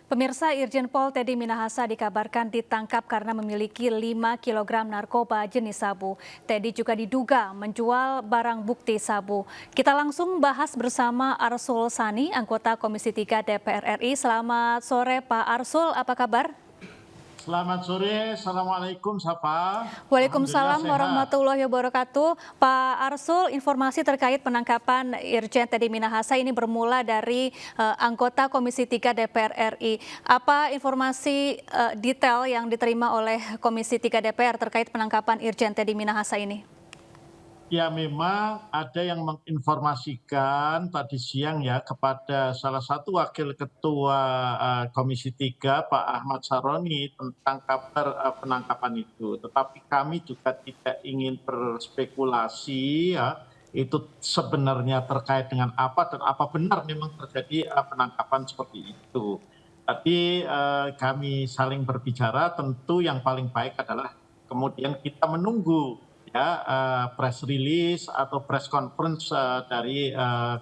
Pemirsa, Irjen Pol Teddy Minahasa dikabarkan ditangkap karena memiliki 5 kg narkoba jenis sabu. Teddy juga diduga menjual barang bukti sabu. Kita langsung bahas bersama Arsul Sani, anggota Komisi 3 DPR RI. Selamat sore Pak Arsul, apa kabar? Selamat sore, Assalamualaikum Sapa. Waalaikumsalam Alhamdulillah sehat. warahmatullahi wabarakatuh. Pak Arsul, informasi terkait penangkapan Irjen Teddy Minahasa ini bermula dari anggota Komisi 3 DPR RI. Apa informasi detail yang diterima oleh Komisi 3 DPR terkait penangkapan Irjen Teddy Minahasa ini? Ya memang ada yang menginformasikan tadi siang ya kepada salah satu wakil ketua Komisi 3 Pak Ahmad Saroni tentang kabar penangkapan itu. Tetapi kami juga tidak ingin berspekulasi ya itu sebenarnya terkait dengan apa dan apa benar memang terjadi penangkapan seperti itu. Tapi kami saling berbicara, tentu yang paling baik adalah kemudian kita menunggu press release atau press conference dari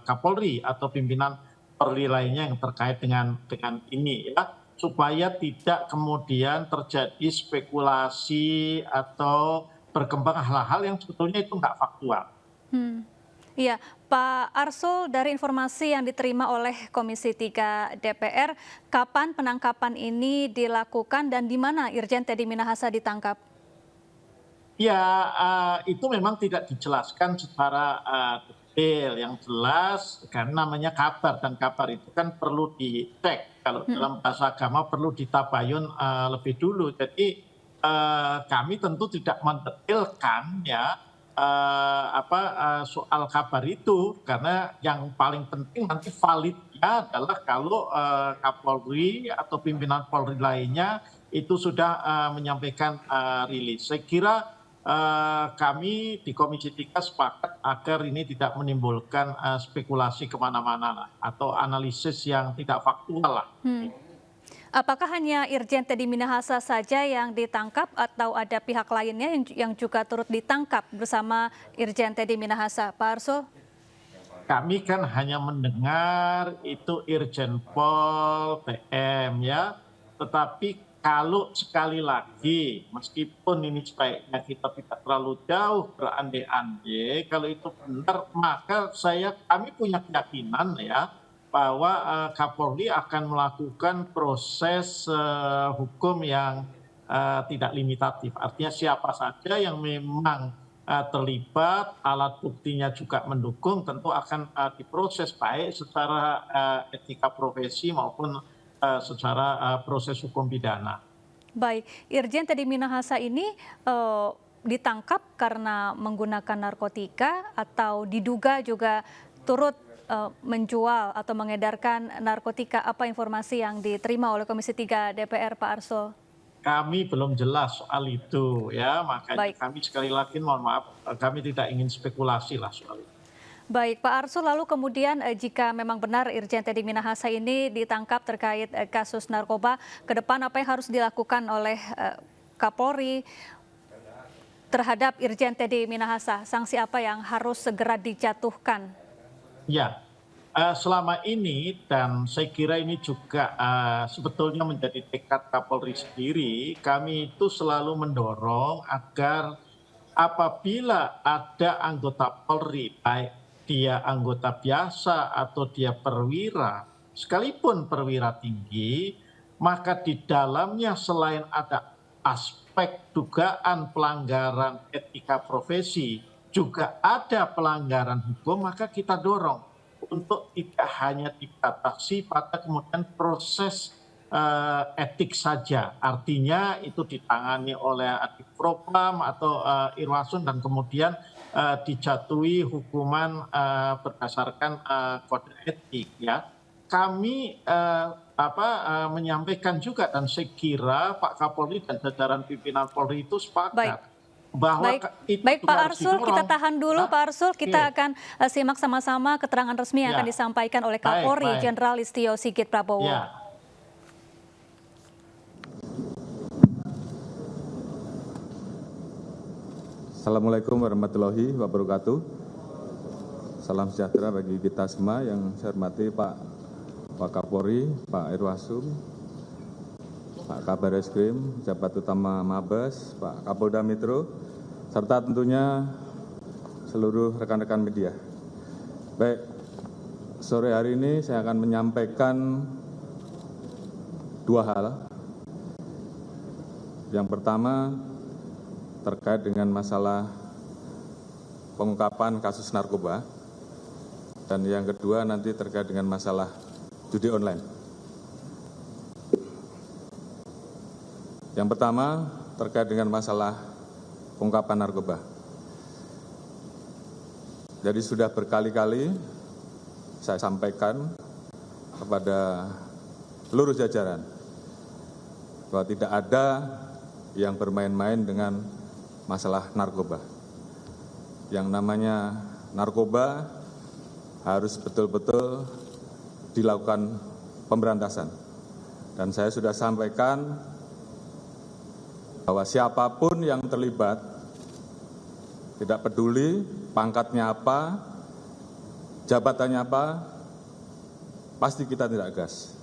Kapolri atau pimpinan Polri lainnya yang terkait dengan ini ya, supaya tidak kemudian terjadi spekulasi atau berkembang hal-hal yang sebetulnya itu nggak faktual. Iya, Pak Arsul, dari informasi yang diterima oleh Komisi 3 DPR, kapan penangkapan ini dilakukan dan di mana Irjen Teddy Minahasa ditangkap? Ya, itu memang tidak dijelaskan secara detail. Yang jelas karena namanya kabar, dan kabar itu kan perlu dicek. Kalau dalam bahasa agama perlu ditabayun lebih dulu. Jadi kami tentu tidak mendetailkan ya soal kabar itu, karena yang paling penting nanti validnya adalah kalau Kapolri atau pimpinan Polri lainnya itu sudah menyampaikan rilis. Saya kira kami di Komisi 3 sepakat agar ini tidak menimbulkan spekulasi kemana-mana lah, atau analisis yang tidak faktual lah. Apakah hanya Irjen Teddy Minahasa saja yang ditangkap atau ada pihak lainnya yang juga turut ditangkap bersama Irjen Teddy Minahasa, Pak Arsul? Kami kan hanya mendengar itu Irjen Pol PM ya, tetapi kalau sekali lagi, meskipun ini sebaiknya kita tidak terlalu jauh berandai-andai, kalau itu benar, maka kami punya keyakinan ya bahwa Kapolri akan melakukan proses hukum yang tidak limitatif. Artinya siapa saja yang memang terlibat, alat buktinya juga mendukung, tentu akan diproses baik secara etika profesi maupun secara proses hukum pidana. Baik, Irjen Teddy Minahasa ini ditangkap karena menggunakan narkotika atau diduga juga turut menjual atau mengedarkan narkotika. Apa informasi yang diterima oleh Komisi 3 DPR, Pak Arsul? Kami belum jelas soal itu ya, makanya Baik. kami sekali lagi mohon maaf, kami tidak ingin spekulasi lah soal itu. Baik, Pak Arsul, lalu kemudian jika memang benar Irjen Teddy Minahasa ini ditangkap terkait kasus narkoba, ke depan apa yang harus dilakukan oleh Kapolri terhadap Irjen Teddy Minahasa? Sanksi apa yang harus segera dijatuhkan? Ya, selama ini, dan saya kira ini juga sebetulnya menjadi tekad Kapolri sendiri, kami itu selalu mendorong agar apabila ada anggota Polri, baik dia anggota biasa atau dia perwira, sekalipun perwira tinggi, maka di dalamnya selain ada aspek dugaan pelanggaran etika profesi, juga ada pelanggaran hukum, maka kita dorong untuk tidak hanya dibatasi pada kemudian proses etik saja. Artinya itu ditangani oleh Adipropam atau Irwasun dan kemudian dijatuhi hukuman berdasarkan kode etik ya. Kami menyampaikan juga, dan saya kira Pak Kapolri dan jajaran pimpinan Polri itu sepakat bahwa Baik Pak Arsul, kita tahan dulu Pak Arsul, kita akan simak sama-sama keterangan resmi yang akan disampaikan oleh Kapolri Jenderal Listio Sigit Prabowo. Ya. Assalamualaikum warahmatullahi wabarakatuh. Salam sejahtera bagi kita semua. Yang saya hormati Pak Kapolri, Pak Irwasum, Pak Kabar Eskrim, Jabat Utama Mabes, Pak Kapolda Metro, serta tentunya seluruh rekan-rekan media. Baik, sore hari ini saya akan menyampaikan dua hal. Yang pertama terkait dengan masalah pengungkapan kasus narkoba, dan yang kedua nanti terkait dengan masalah judi online. Yang pertama terkait dengan masalah pengungkapan narkoba. Jadi sudah berkali-kali saya sampaikan kepada seluruh jajaran bahwa tidak ada yang bermain-main dengan masalah narkoba. Yang namanya narkoba harus betul-betul dilakukan pemberantasan. Dan saya sudah sampaikan bahwa siapapun yang terlibat, tidak peduli pangkatnya apa, jabatannya apa, pasti kita tidak gas.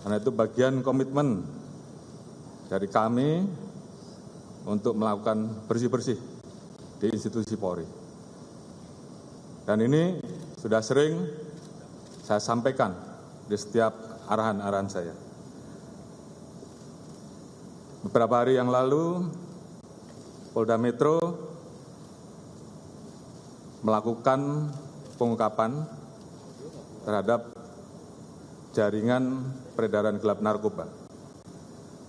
Karena itu bagian komitmen dari kami untuk melakukan bersih-bersih di institusi Polri. Dan ini sudah sering saya sampaikan di setiap arahan-arahan saya. Beberapa hari yang lalu, Polda Metro melakukan pengungkapan terhadap jaringan peredaran gelap narkoba.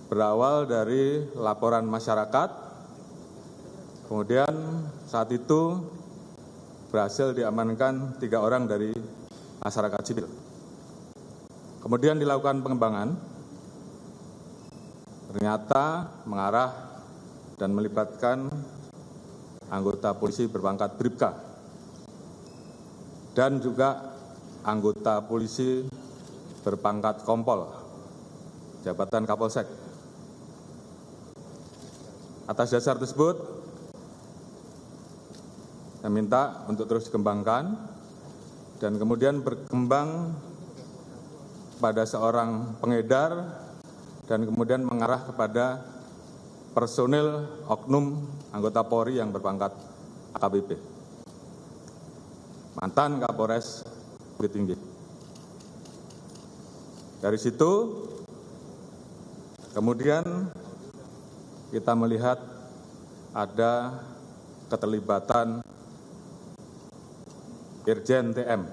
Berawal dari laporan masyarakat, kemudian saat itu berhasil diamankan 3 orang dari masyarakat sipil. Kemudian dilakukan pengembangan, ternyata mengarah dan melibatkan anggota polisi berpangkat Bribka dan juga anggota polisi berpangkat Kompol, jabatan Kapolsek. Atas dasar tersebut, saya minta untuk terus dikembangkan dan kemudian berkembang pada seorang pengedar dan kemudian mengarah kepada personil oknum anggota Polri yang berpangkat AKBP, mantan Kapolres Bukit Tinggi. Dari situ kemudian kita melihat ada keterlibatan Irjen TM.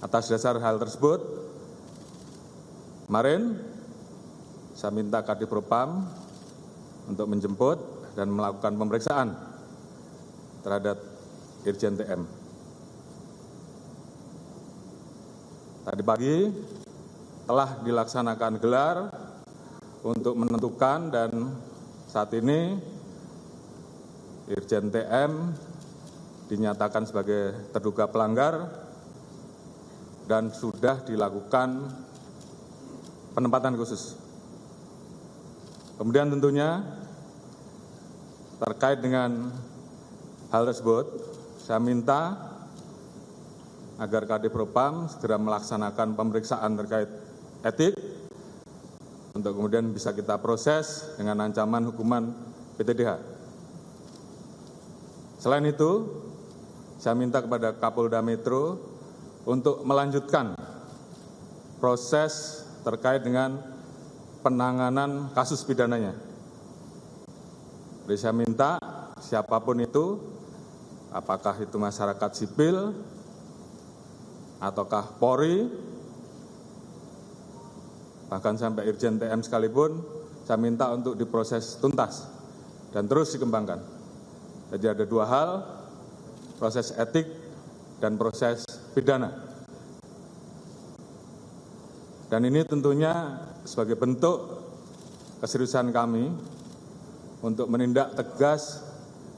Atas dasar hal tersebut, kemarin saya minta Kadipropam untuk menjemput dan melakukan pemeriksaan terhadap Irjen TM. Tadi pagi telah dilaksanakan gelar untuk menentukan dan saat ini Irjen TM dinyatakan sebagai terduga pelanggar dan sudah dilakukan penempatan khusus. Kemudian tentunya terkait dengan hal tersebut, saya minta agar Kadipropam segera melaksanakan pemeriksaan terkait etik untuk kemudian bisa kita proses dengan ancaman hukuman PTDH. Selain itu, saya minta kepada Kapolda Metro untuk melanjutkan proses terkait dengan penanganan kasus pidananya. Jadi saya minta siapapun itu, apakah itu masyarakat sipil, ataukah Polri, bahkan sampai Irjen TM sekalipun, saya minta untuk diproses tuntas dan terus dikembangkan. Jadi ada 2 hal, proses etik dan proses pidana. Dan ini tentunya sebagai bentuk keseriusan kami untuk menindak tegas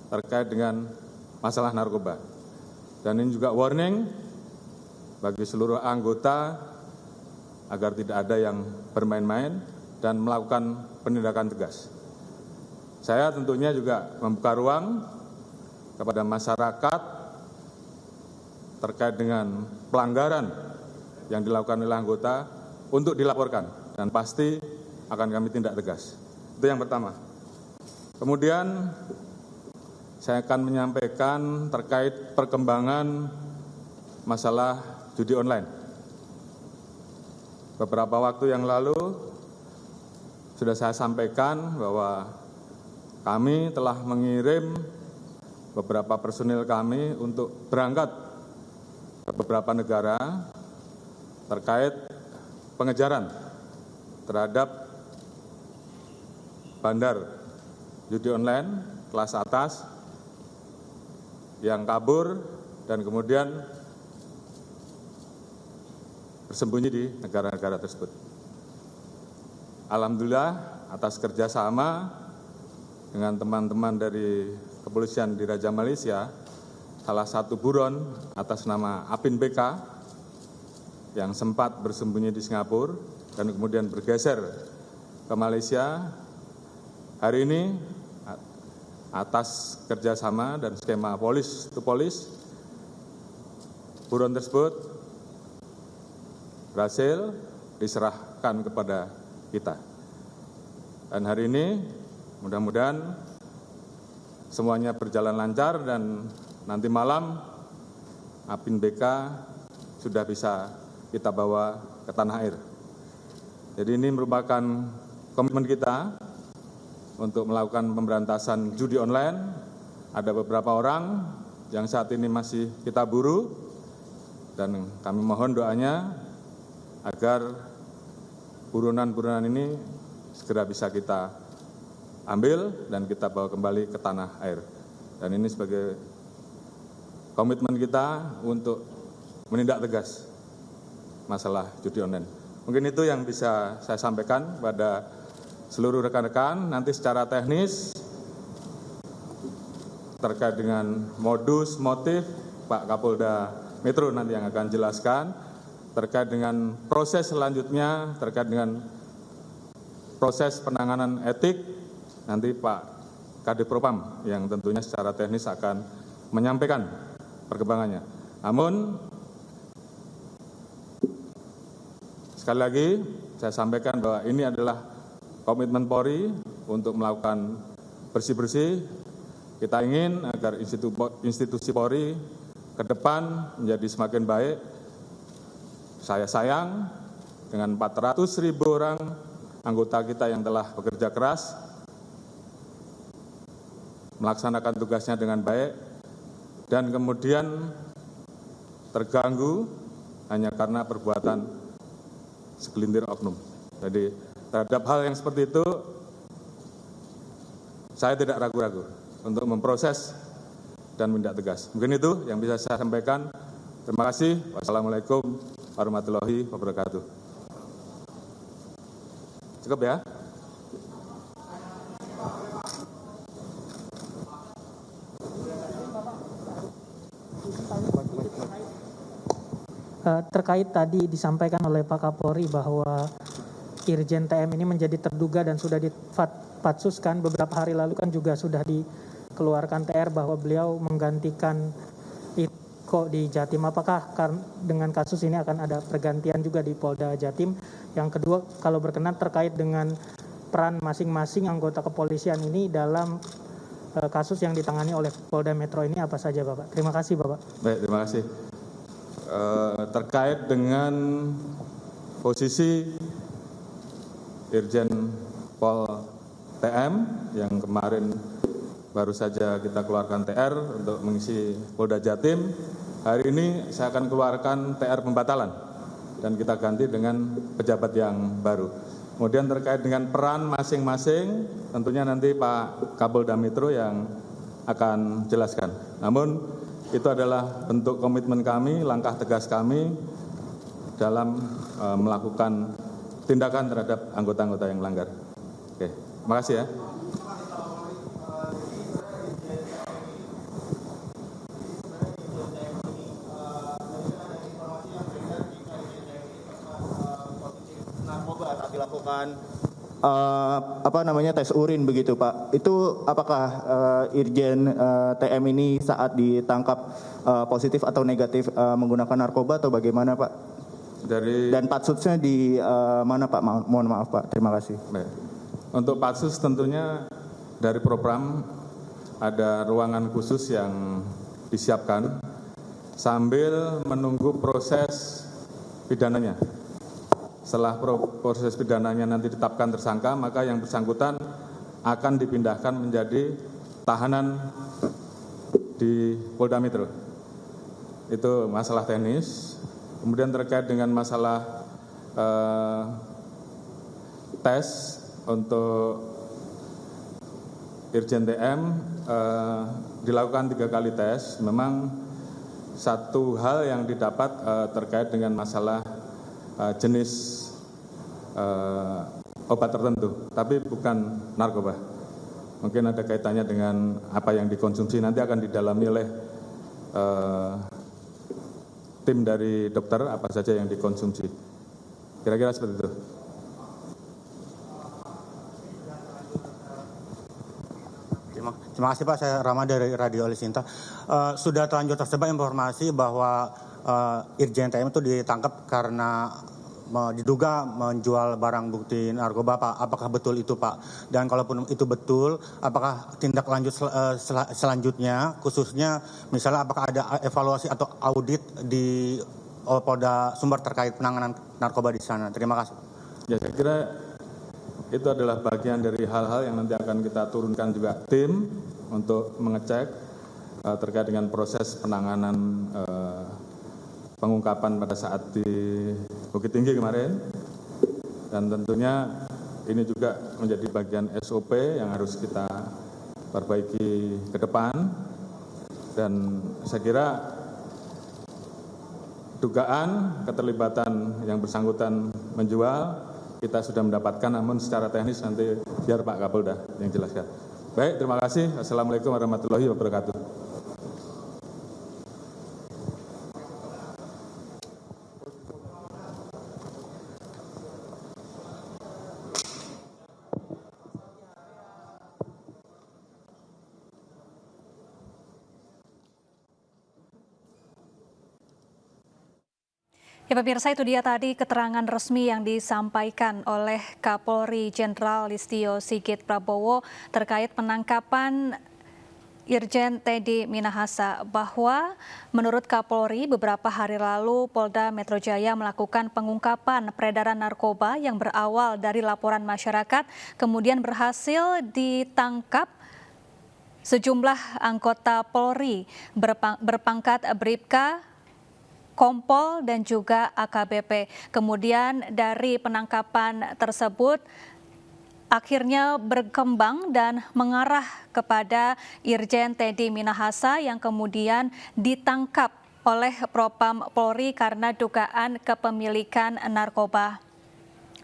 terkait dengan masalah narkoba. Dan ini juga warning bagi seluruh anggota agar tidak ada yang bermain-main dan melakukan penindakan tegas. Saya tentunya juga membuka ruang kepada masyarakat terkait dengan pelanggaran yang dilakukan oleh anggota untuk dilaporkan dan pasti akan kami tindak tegas. Itu yang pertama. Kemudian saya akan menyampaikan terkait perkembangan masalah judi online. Beberapa waktu yang lalu sudah saya sampaikan bahwa kami telah mengirim beberapa personil kami untuk berangkat ke beberapa negara terkait pengejaran terhadap bandar judi online kelas atas yang kabur dan kemudian bersembunyi di negara-negara tersebut. Alhamdulillah atas kerjasama dengan teman-teman dari kepolisian di Raja Malaysia, salah satu buron atas nama Apin BK yang sempat bersembunyi di Singapura dan kemudian bergeser ke Malaysia, hari ini atas kerjasama dan skema polis to polis, buron tersebut berhasil diserahkan kepada kita. Dan hari ini mudah-mudahan semuanya berjalan lancar dan nanti malam Apin BK sudah bisa kita bawa ke tanah air. Jadi ini merupakan komitmen kita untuk melakukan pemberantasan judi online. Ada beberapa orang yang saat ini masih kita buru dan kami mohon doanya agar buronan-buronan ini segera bisa kita ambil dan kita bawa kembali ke tanah air. Dan ini sebagai komitmen kita untuk menindak tegas masalah judi online. Mungkin itu yang bisa saya sampaikan pada seluruh rekan-rekan. Nanti secara teknis terkait dengan modus, motif, Pak Kapolda Metro nanti yang akan jelaskan. Terkait dengan proses selanjutnya, terkait dengan proses penanganan etik, nanti Pak Kadif Propam yang tentunya secara teknis akan menyampaikan perkembangannya. Namun, sekali lagi saya sampaikan bahwa ini adalah komitmen Polri untuk melakukan bersih-bersih. Kita ingin agar institusi Polri ke depan menjadi semakin baik. Saya sayang dengan 400.000 orang anggota kita yang telah bekerja keras, melaksanakan tugasnya dengan baik, dan kemudian terganggu hanya karena perbuatan segelintir oknum. Jadi terhadap hal yang seperti itu, saya tidak ragu-ragu untuk memproses dan menindak tegas. Mungkin itu yang bisa saya sampaikan. Terima kasih. Wassalamualaikum warahmatullahi wabarakatuh. Cukup ya? Terkait tadi disampaikan oleh Pak Kapolri bahwa Irjen TM ini menjadi terduga dan sudah dipatsuskan. Beberapa hari lalu kan juga sudah dikeluarkan TR bahwa beliau menggantikan Iko di Jatim. Apakah dengan kasus ini akan ada pergantian juga di Polda Jatim? Yang kedua, kalau berkenan terkait dengan peran masing-masing anggota kepolisian ini dalam kasus yang ditangani oleh Polda Metro ini apa saja, Bapak? Terima kasih, Bapak. Baik, terima kasih. Terkait dengan posisi Irjen Pol TM yang kemarin baru saja kita keluarkan TR untuk mengisi Polda Jatim, hari ini saya akan keluarkan TR pembatalan dan kita ganti dengan pejabat yang baru. Kemudian terkait dengan peran masing-masing, tentunya nanti Pak Kapolda Metro yang akan jelaskan. Namun itu adalah bentuk komitmen kami, langkah tegas kami dalam melakukan tindakan terhadap anggota-anggota yang melanggar. Oke, terima kasih ya. Narkoba saat dilakukan tes urin begitu Pak. Itu apakah Irjen TM ini saat ditangkap positif atau negatif menggunakan narkoba atau bagaimana Pak? Dan patsusnya di mana Pak? Mohon maaf Pak, terima kasih. Baik. Untuk patsus tentunya dari Propram ada ruangan khusus yang disiapkan sambil menunggu proses pidananya. Setelah proses pidananya nanti ditetapkan tersangka, maka yang bersangkutan akan dipindahkan menjadi tahanan di Polda Metro. Itu masalah teknis. Kemudian terkait dengan masalah tes untuk Irjen TM dilakukan 3 kali tes. Memang satu hal yang didapat terkait dengan masalah jenis obat tertentu, tapi bukan narkoba. Mungkin ada kaitannya dengan apa yang dikonsumsi, nanti akan didalami oleh tim dari dokter apa saja yang dikonsumsi. Kira-kira seperti itu. Terima kasih Pak, saya Rama dari Radio Alisinta. Sudah terlanjur tersebar informasi bahwa Irjen TM itu ditangkap karena diduga menjual barang bukti narkoba Pak. Apakah betul itu Pak? Dan kalaupun itu betul, apakah tindak lanjut selanjutnya, khususnya misalnya apakah ada evaluasi atau audit di Polda Sumber terkait penanganan narkoba di sana? Terima kasih. Ya, saya kira itu adalah bagian dari hal-hal yang nanti akan kita turunkan juga tim untuk mengecek terkait dengan proses penanganan pengungkapan pada saat di Bukit Tinggi kemarin. Dan tentunya ini juga menjadi bagian SOP yang harus kita perbaiki ke depan. Dan saya kira dugaan keterlibatan yang bersangkutan menjual kita sudah mendapatkan, namun secara teknis nanti biar Pak Kapolda yang jelaskan. Baik, terima kasih. Assalamualaikum warahmatullahi wabarakatuh. Ya pemirsa, itu dia tadi keterangan resmi yang disampaikan oleh Kapolri Jenderal Listio Sigit Prabowo terkait penangkapan Irjen Teddy Minahasa, bahwa menurut Kapolri beberapa hari lalu Polda Metro Jaya melakukan pengungkapan peredaran narkoba yang berawal dari laporan masyarakat, kemudian berhasil ditangkap sejumlah anggota Polri berpangkat Bribka, Kompol dan juga AKBP. Kemudian dari penangkapan tersebut akhirnya berkembang dan mengarah kepada Irjen Teddy Minahasa yang kemudian ditangkap oleh Propam Polri karena dugaan kepemilikan narkoba.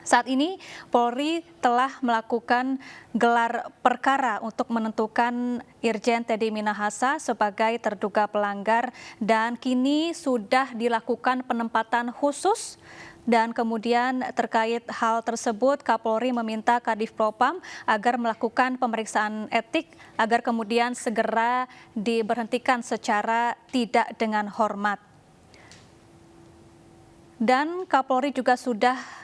Saat ini Polri telah melakukan gelar perkara untuk menentukan Irjen Teddy Minahasa sebagai terduga pelanggar dan kini sudah dilakukan penempatan khusus. Dan kemudian terkait hal tersebut Kapolri meminta Kadif Propam agar melakukan pemeriksaan etik agar kemudian segera diberhentikan secara tidak dengan hormat. Dan Kapolri juga sudah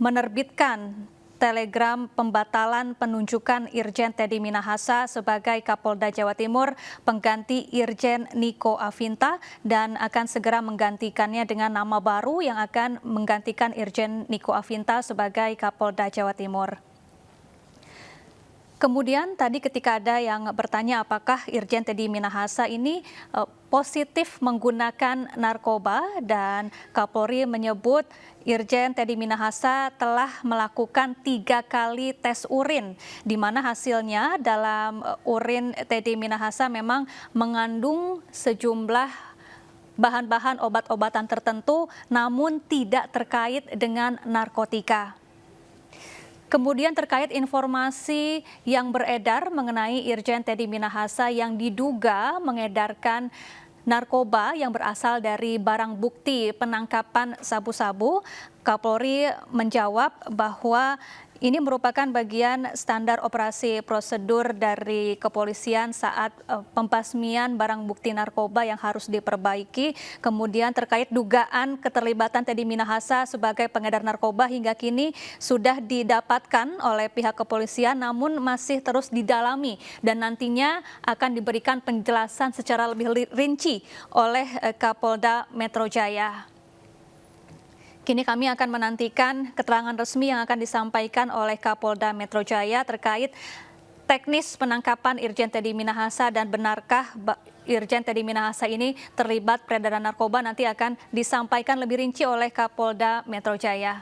menerbitkan telegram pembatalan penunjukan Irjen Teddy Minahasa sebagai Kapolda Jawa Timur pengganti Irjen Niko Afinta dan akan segera menggantikannya dengan nama baru yang akan menggantikan Irjen Niko Afinta sebagai Kapolda Jawa Timur. Kemudian tadi ketika ada yang bertanya apakah Irjen Teddy Minahasa ini positif menggunakan narkoba, dan Kapolri menyebut Irjen Teddy Minahasa telah melakukan 3 kali tes urin, di mana hasilnya dalam urin Teddy Minahasa memang mengandung sejumlah bahan-bahan obat-obatan tertentu namun tidak terkait dengan narkotika. Kemudian terkait informasi yang beredar mengenai Irjen Teddy Minahasa yang diduga mengedarkan narkoba yang berasal dari barang bukti penangkapan sabu-sabu, Kapolri menjawab bahwa Ini merupakan bagian standar operasi prosedur dari kepolisian saat pembasmian barang bukti narkoba yang harus diperbaiki. Kemudian terkait dugaan keterlibatan Teddy Minahasa sebagai pengedar narkoba hingga kini sudah didapatkan oleh pihak kepolisian namun masih terus didalami dan nantinya akan diberikan penjelasan secara lebih rinci oleh Kapolda Metro Jaya. Kini kami akan menantikan keterangan resmi yang akan disampaikan oleh Kapolda Metro Jaya terkait teknis penangkapan Irjen Teddy Minahasa dan benarkah Irjen Teddy Minahasa ini terlibat peredaran narkoba nanti akan disampaikan lebih rinci oleh Kapolda Metro Jaya.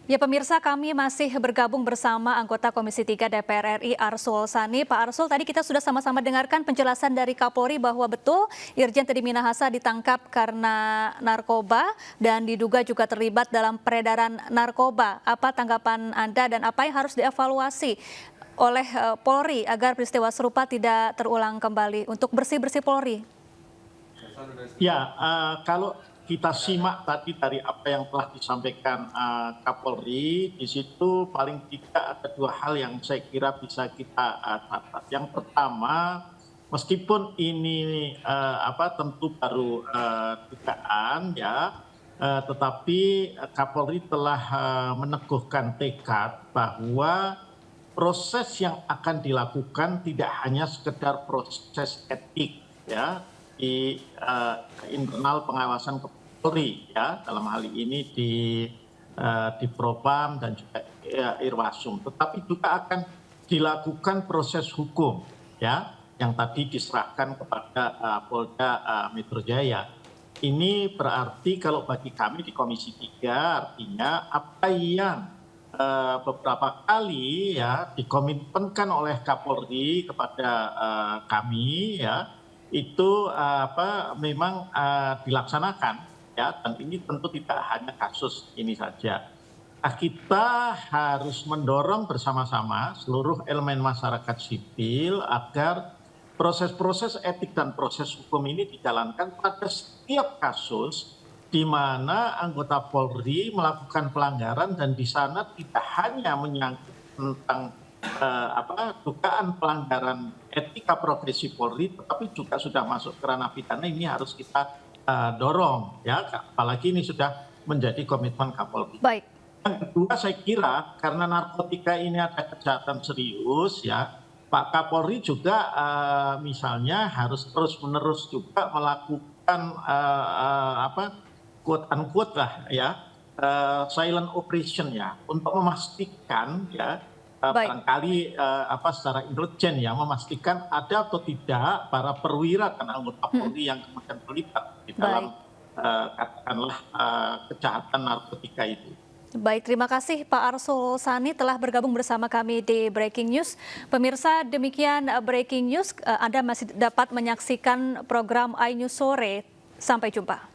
Ya pemirsa, kami masih bergabung bersama anggota Komisi 3 DPR RI Arsul Sani. Pak Arsul, tadi kita sudah sama-sama dengarkan penjelasan dari Kapolri bahwa betul Irjen Teddy Minahasa ditangkap karena narkoba dan diduga juga terlibat dalam peredaran narkoba. Apa tanggapan Anda dan apa yang harus dievaluasi oleh Polri agar peristiwa serupa tidak terulang kembali untuk bersih-bersih Polri? Ya, kalau kita simak tadi dari apa yang telah disampaikan Kapolri, di situ paling tidak ada dua hal yang saya kira bisa kita catat. Yang pertama, meskipun ini tentu baru dugaan ya, tetapi Kapolri telah meneguhkan tekad bahwa proses yang akan dilakukan tidak hanya sekedar proses etik ya di internal pengawasan Polri ya, dalam hal ini di Propam dan juga Irwasum, tetapi juga akan dilakukan proses hukum ya yang tadi diserahkan kepada Polda Metro Jaya. Ini berarti kalau bagi kami di Komisi 3 artinya apa yang beberapa kali ya dikomitmenkan oleh Kapolri kepada kami ya itu memang dilaksanakan ya, dan ini tentu tidak hanya kasus ini saja. Nah, kita harus mendorong bersama-sama seluruh elemen masyarakat sipil agar proses-proses etik dan proses hukum ini dijalankan pada setiap kasus di mana anggota Polri melakukan pelanggaran dan di sana tidak hanya menyangkut tentang dugaan pelanggaran etika profesi Polri, tetapi juga sudah masuk ke ranah pidana. Ini harus kita dorong ya, apalagi ini sudah menjadi komitmen Kapolri. Baik. Yang kedua, saya kira karena narkotika ini ada kejahatan serius ya, Pak Kapolri juga misalnya harus terus-menerus juga melakukan quote unquote lah ya, silent operation ya, untuk memastikan ya barangkali secara intelijen ya, memastikan ada atau tidak para perwira dan anggota Polri yang kemudian terlibat di dalam katakanlah kejahatan narkotika itu. Baik, terima kasih Pak Arsul Sani telah bergabung bersama kami di Breaking News. Pemirsa, demikian Breaking News. Anda masih dapat menyaksikan program iNews Sore. Sampai jumpa.